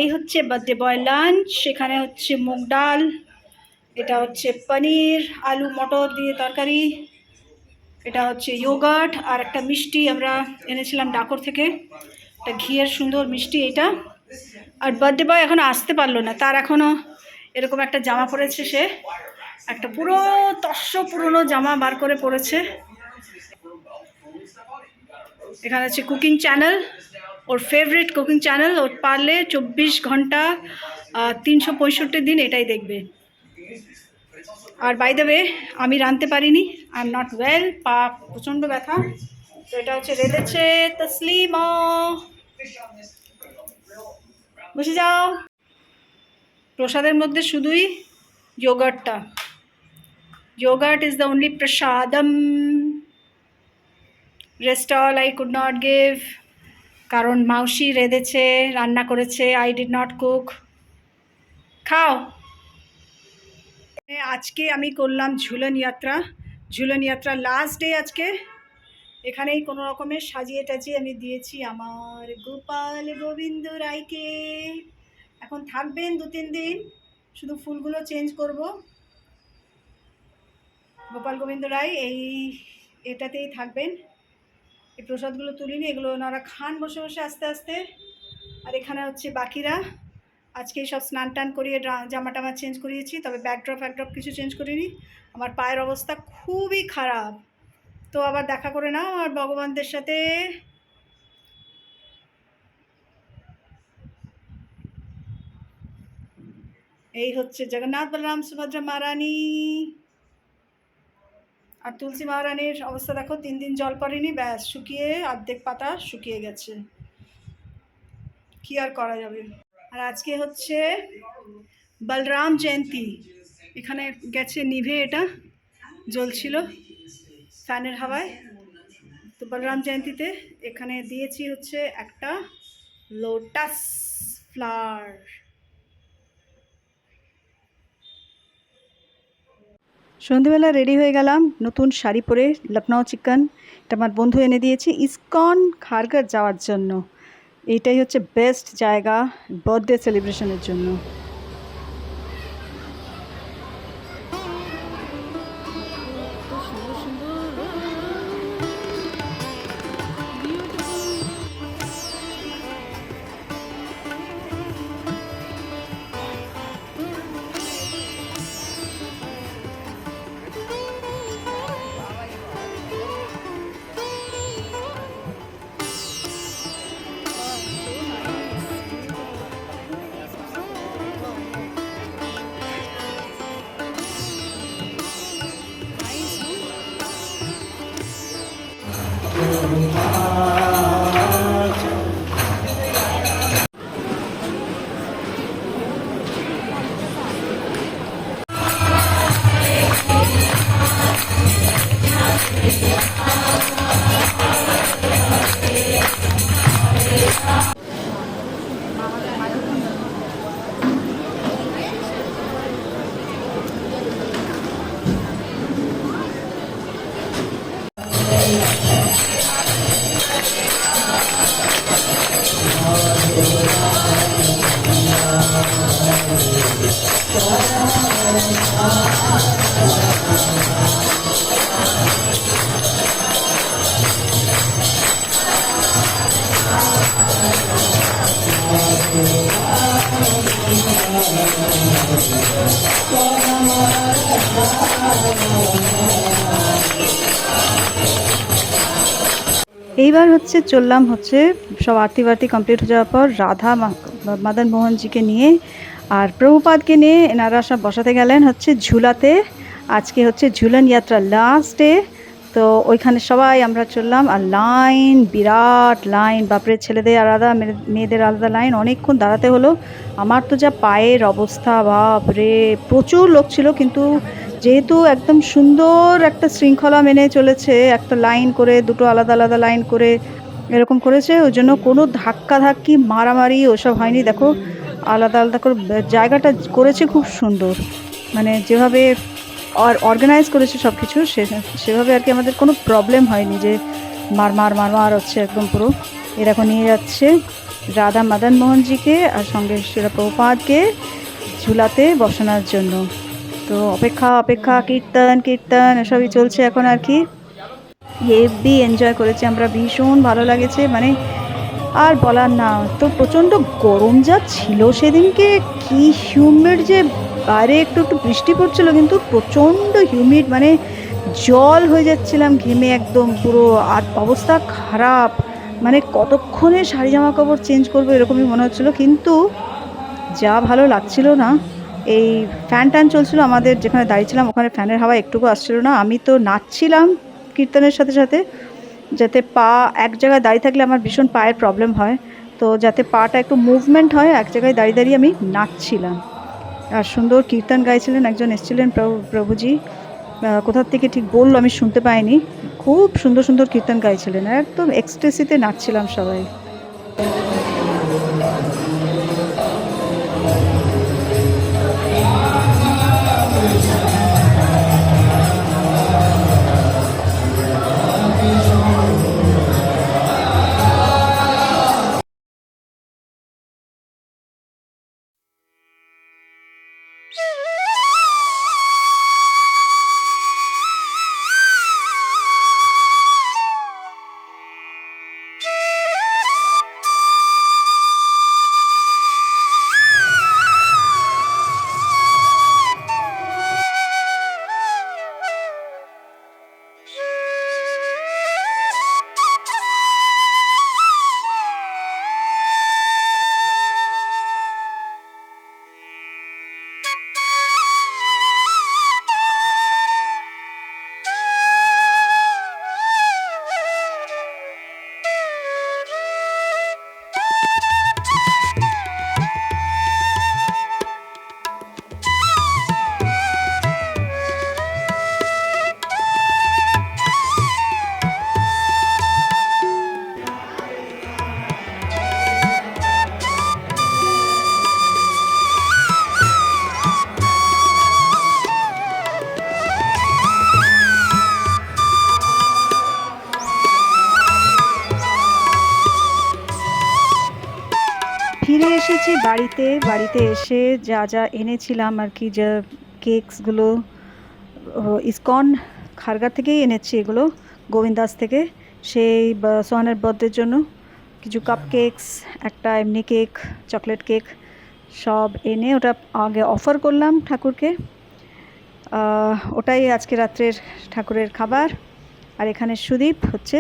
এই হচ্ছে birthday boy lunch. এখানে হচ্ছে মুগ ডাল, এটা হচ্ছে পনির আলু মটর দিয়ে তরকারি, এটা হচ্ছে ইয়োগার্ট, আর একটা মিষ্টি আমরা এনেছিলাম ডাকর থেকে, একটা ঘিয়ের সুন্দর মিষ্টি এটা। আর বার্থডে বয় এখনও আসতে পারলো না, তার এখনও এরকম একটা জামা পরেছে, সে একটা পুরো পুরনো জামা বার করে পরেছে। এখানে হচ্ছে কুকিং চ্যানেল, ওর ফেভারিট কুকিং চ্যানেল, ওর পারলে 24 ঘন্টা 365 দিন এটাই দেখবে। আর বাই দ্য ওয়ে, আমি রাঁধতে পারিনি, আই এম নট ওয়েল, পা প্রচণ্ড ব্যথা। তো এটা হচ্ছে রেঁধেছে তসলিমা, বসে যাও। প্রসাদের মধ্যে শুধুই যোগার্টটা, yogurt is the only prasadam, rest all I could not give, কারণ মাউসি রেঁধেছে, রান্না করেছে, আই ডিড নট কুক। খাও। আজকে আমি করলাম ঝুলন যাত্রা, ঝুলন যাত্রা লাস্ট ডে আজকে। এখানেই কোনো রকমের সাজিয়ে টাজিয়ে আমি দিয়েছি আমার গোপাল গোবিন্দ রায়কে। এখন থাকবেন 2-3 দিন, শুধু ফুলগুলো চেঞ্জ করব। গোপাল গোবিন্দ রায় এটাতেই থাকবেন। এই প্রসাদগুলো তুলিনি, এগুলো ওনারা খান বসে বসে আস্তে আস্তে। আর এখানে হচ্ছে বাকিরা, আজকে সব স্নান টান করিয়ে জামা টামা চেঞ্জ করিয়েছি, তবে ব্যাকড্রপ কিছু চেঞ্জ করিনি। আমার পায়ের অবস্থা খুবই খারাপ, তো আবার দেখা করে নাও আর ভগবানদের সাথে। এই হচ্ছে জগন্নাথ বলরাম সুভদ্রা মহারানী। আর তুলসী মহারানীর অবস্থা দেখো, 3 দিন জল পড়েনি, ব্যাস শুকিয়ে অর্ধেক পাতা শুকিয়ে গেছে, কি আর করা যাবে। আর আজকে হচ্ছে বলরাম জয়ন্তী। এখানে গেছে নিভে, এটা জ্বলছিল ফ্যানের হাওয়ায়। তো বলরাম জয়ন্তীতে এখানে দিয়েছি হচ্ছে একটা লোটাস ফ্লাওয়ার। সন্ধেবেলা রেডি হয়ে গেলাম নতুন শাড়ি পরে, লখনউ চিকেন, এটা আমার বন্ধু এনে দিয়েছে ইসকন খারঘর যাওয়ার জন্য। এইটাই হচ্ছে বেস্ট জায়গা বার্থডে সেলিব্রেশনের জন্য। এইবার হচ্ছে চললাম হচ্ছে সব আরতি বারতি কমপ্লিট হয়ে যাওয়ার পর রাধা মদন মোহনজিকে নিয়ে আর প্রভুপাদকে নিয়ে এনারা সব বসাতে গেলেন হচ্ছে ঝুলাতে। আজকে হচ্ছে ঝুলন যাত্রা লাস্ট ডে, তো ওইখানে সবাই আমরা চললাম। আর লাইন, বিরাট লাইন, বাপরে, ছেলেদের আলাদা মেয়েদের আলাদা লাইন, অনেকক্ষণ দাঁড়াতে হলো। আমার তো যা পায়ের অবস্থা, বাপরে, প্রচুর লোক ছিল, কিন্তু যেহেতু একদম সুন্দর একটা শৃঙ্খলা মেনে চলেছে, একটা লাইন করে, দুটো আলাদা আলাদা লাইন করে এরকম করেছে, ওই জন্য কোনো ধাক্কাধাক্কি মারামারি ওসব হয়নি। দেখো আলাদা আলাদা করে জায়গাটা করেছে, খুব সুন্দর, মানে যেভাবে অর্গানাইজ করেছে সব কিছু সেভাবে আর কি আমাদের কোনো প্রবলেম হয়নি যে মার হচ্ছে একদম পুরো। এরকম নিয়ে যাচ্ছে রাধা মদন মোহনজিকে আর সঙ্গে শিলা প্রভুপাদকে ঝুলাতে বসানোর জন্য। তো অপেক্ষা অপেক্ষা, কীর্তন কীর্তন এসবই চলছে এখন আর কি। হেভি এনজয় করেছি আমরা, ভীষণ ভালো লাগেছে, মানে আর বলার না। তো প্রচণ্ড গরম যা ছিল সেদিনকে, কি হিউমিড যে, বাইরে একটু একটু বৃষ্টি পড়ছিল কিন্তু প্রচণ্ড হিউমিড, মানে জল হয়ে যাচ্ছিলাম ঘেমে একদম পুরো, আর অবস্থা খারাপ, মানে কতক্ষণে শাড়ি জামা কাপড় চেঞ্জ করবো এরকমই মনে হচ্ছিলো। কিন্তু যা ভালো লাগছিল না, এই ফ্যান ট্যান চলছিল আমাদের যেখানে দাঁড়িয়েছিলাম, ওখানে ফ্যানের হাওয়া একটুকু আসছিল না। আমি তো নাচছিলাম কীর্তনের সাথে সাথে, যাতে পা এক জায়গায় দাঁড়িয়ে থাকলে আমার ভীষণ পায়ের প্রবলেম হয়, তো যাতে পাটা একটু মুভমেন্ট হয়, এক জায়গায় দাঁড়িয়ে দাঁড়িয়ে আমি নাচছিলাম। আর সুন্দর কীর্তন গাইছিলেন, একজন এসেছিলেন প্রভুজি, কোথার থেকে ঠিক বললো আমি শুনতে পাইনি, খুব সুন্দর সুন্দর কীর্তন গাইছিলেন, একদম এক্সট্রেসিতে নাচছিলাম সবাই। ফিরে এসেছি বাড়িতে, বাড়িতে এসে যা যা এনেছিলাম আর কি, যা কেকসগুলো ইসকন খারগা থেকেই এনেছি, এগুলো গোবিন্দাস থেকে, সেই সোহানের বার্থডের জন্য কিছু কাপ কেকস, একটা এমনি কেক, চকলেট কেক, সব এনে ওটা আগে অফার করলাম ঠাকুরকে, ওটাই আজকে রাত্রের ঠাকুরের খাবার। আর এখানে সুদীপ হচ্ছে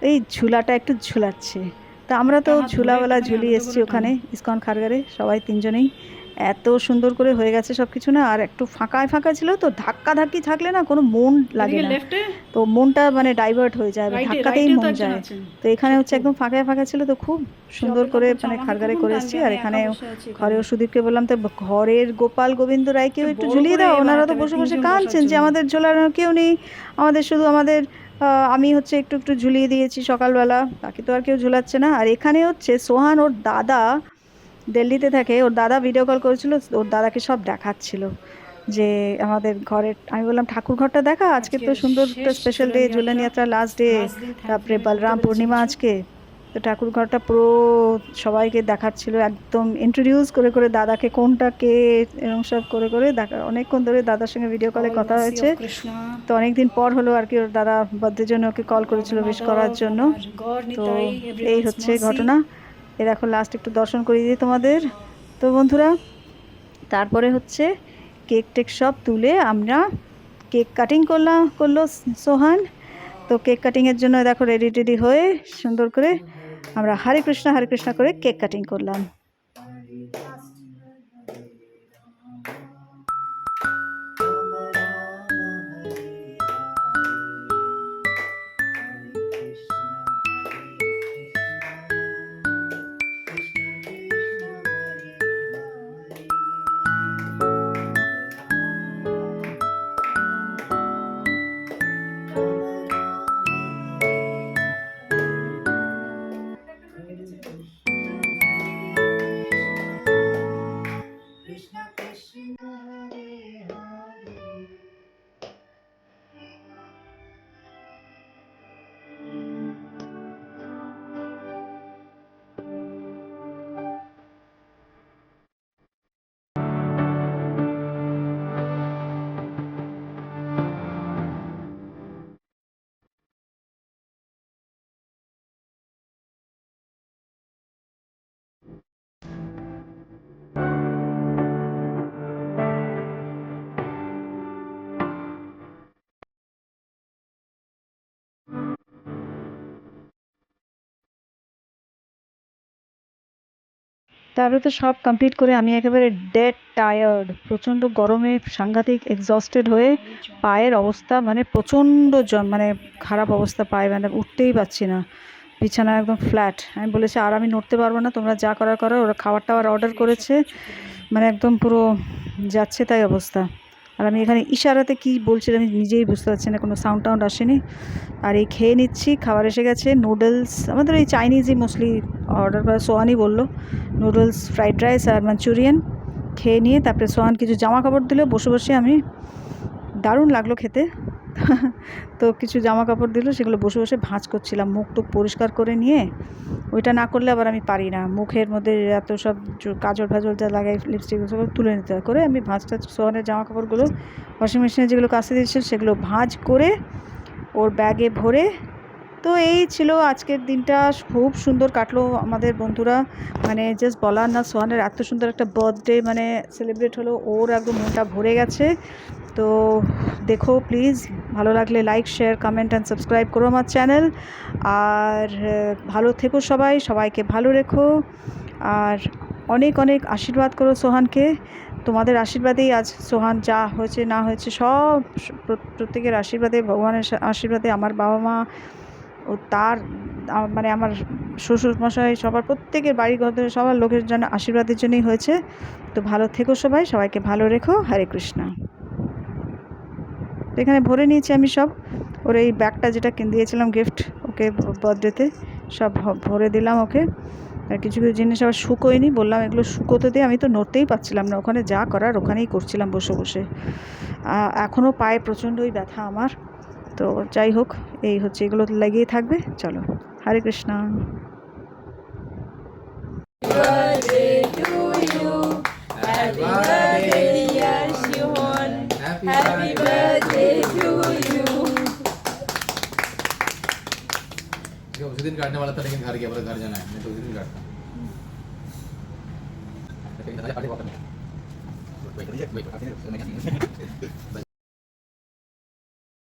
এই ঝুলাটা একটু ঝুলাচ্ছে, তা আমরা তো ঝুলাওয়ালা ঝুলিয়ে এসেছি ওখানে ইসকন খারগারে, সবাই তিনজনেই, এত সুন্দর করে হয়ে গেছে সব কিছু না। আর একটু ফাঁকায় ফাঁকা ছিল তো, ধাক্কা ধাক্কি থাকলে না কোনো মন লাগে না, তো মনটা মানে ডাইভার্ট হয়ে যায়, ধাক্কাতেই মন যায়। তো এখানে হচ্ছে একদম ফাঁকায় ফাঁকা ছিল, তো খুব সুন্দর করে মানে খারগারে করে এসেছি। আর এখানে ঘরেও সুদীপকে বললাম তো ঘরের গোপাল গোবিন্দ রায়কেও একটু ঝুলিয়ে দাও, ওনারা তো বসে বসে কাঁদছেন যে আমাদের ঝোলানোর কেউ নেই, আমাদের শুধু আমাদের আমি হচ্ছে একটু একটু ঝুলিয়ে দিয়েছি সকালবেলা, বাকি তো আর কেউ ঝুলাচ্ছে না। আর এখানে হচ্ছে সোহান, ওর দাদা দিল্লিতে থাকে, ওর দাদা ভিডিও কল করেছিল, ওর দাদাকে সব দেখাচ্ছিল যে আমাদের ঘরের। আমি বললাম ঠাকুর ঘরটা দেখা, আজকে তো সুন্দর একটা স্পেশাল ডে, ঝুলন যাত্রা লাস্ট ডে, তারপরে বলরাম পূর্ণিমা আজকে, তো ঠাকুর ঘরটা পুরো সবাইকে দেখাচ্ছিল, একদম ইন্ট্রোডিউস করে করে দাদাকে, কোনটা কে, এরকম সব করে করে দেখা। অনেকক্ষণ ধরে দাদার সঙ্গে ভিডিও কলে কথা হয়েছে, তো অনেকদিন পর হলো আর কি, ওর দাদা বার্থডের জন্য ওকে কল করেছিল উইশ করার জন্য। তো এই হচ্ছে ঘটনা। এ দেখো লাস্ট একটু দর্শন করিয়ে দিই তোমাদের। তো বন্ধুরা, তারপরে হচ্ছে কেক টেক সব তুলে আমরা কেক কাটিং করলো সোহান। তো কেক কাটিংয়ের জন্য দেখো রেডি টেডি হয়ে সুন্দর করে আমরা হরে কৃষ্ণ করে কেক কাটিং করলাম। তারপরে তো সব কমপ্লিট করে আমি একেবারে ডেড টায়ার্ড, প্রচণ্ড গরমে সাংঘাতিক এক্সস্টেড হয়ে পায়ের অবস্থা মানে প্রচণ্ড মানে খারাপ অবস্থা, পায়ে মানে উঠতেই পারছি না, বিছানা একদম ফ্ল্যাট। আমি বলেছি আর আমি নড়তে পারবো না, তোমরা যা করার করো। ওরা খাবার টাবার অর্ডার করেছে, মানে একদম পুরো যাচ্ছে তাই অবস্থা। আর আমি এখানে ইশারাতে কি বলছিলাম আমি নিজেই বুঝতে পারছি না, কোনো সাউন্ড টাউন্ড আসেনি। আর এই খেয়ে নিচ্ছি, খাবার এসে গেছে, নুডলস, আমাদের এই চাইনিজই মোস্টলি অর্ডার করা। সোহানই বললো নুডলস, ফ্রাইড রাইস আর মাঞ্চুরিয়ান। খেয়ে নিয়ে তারপরে সোহান কিছু জামা কাপড় দিল, বসে বসে আমি, দারুণ লাগলো খেতে। তো কিছু জামা কাপড় দিল, সেগুলো বসে বসে ভাঁজ করছিলাম, মুখ টুক পরিষ্কার করে নিয়ে। ওইটা না করলে আবার আমি পারি না, মুখের মধ্যে এত সব কাজল ফাজল যা লাগাই, লিপস্টিক সব তুলে নিতে করে আমি ভাঁজটা, সোহানের জামা কাপড়গুলো ওয়াশিং মেশিনে যেগুলো কাচতে দিয়েছিল সেগুলো ভাঁজ করে ওর ব্যাগে ভরে। তো এই ছিল আজকের দিনটা, খুব সুন্দর কাটলো আমাদের বন্ধুরা, মানে জাস্ট বলার না। সোহানের এত সুন্দর একটা বার্থডে মানে সেলিব্রেট হলো, ওর একদম মনটা ভরে গেছে। তো দেখো প্লিজ, ভালো লাগলে like share comment and subscribe করো আমার চ্যানেল। আর ভালো থেকো সবাই, সবাইকে ভালো রেখো, আর অনেক অনেক আশীর্বাদ করো সোহানকে। তোমাদের আশীর্বাদেই আজ সোহান যা হয়েছে না হয়েছে সব, প্রত্যেকের আশীর্বাদে, ভগবানের আশীর্বাদে, আমার বাবা মা ও তার মানে আমার শ্বশুরমশাই, সবার প্রত্যেকের বাড়িঘর সবার লোকের জন্য আশীর্বাদের জন্যই হয়েছে। তো ভালো থেকো সবাই, সবাইকে ভালো রেখো। হরে কৃষ্ণা। তো এখানে ভরে নিয়েছি আমি সব, ওর এই ব্যাগটা যেটা কিনে দিয়েছিলাম গিফট ওকে বার্থডেতে, সব ভরে দিলাম ওকে। আর কিছু কিছু জিনিস আবার শুকোয়নি, বললাম এগুলো শুকোতে দিয়ে, আমি তো নড়তেই পারছিলাম না, ওখানে যা করার ওখানেই করছিলাম বসে বসে। এখনও পায়ে প্রচণ্ডই ব্যথা আমার। তো যাই হোক, এই হচ্ছে, এগুলো লেগেই থাকবে। চলো, হরে Krishna. Happy birthday, dear Shihon. Happy birthday to you. उसी दिन काटने वाला था, लेकिन घर गया, बोला घर जाना है, नहीं तो उसी दिन काटता।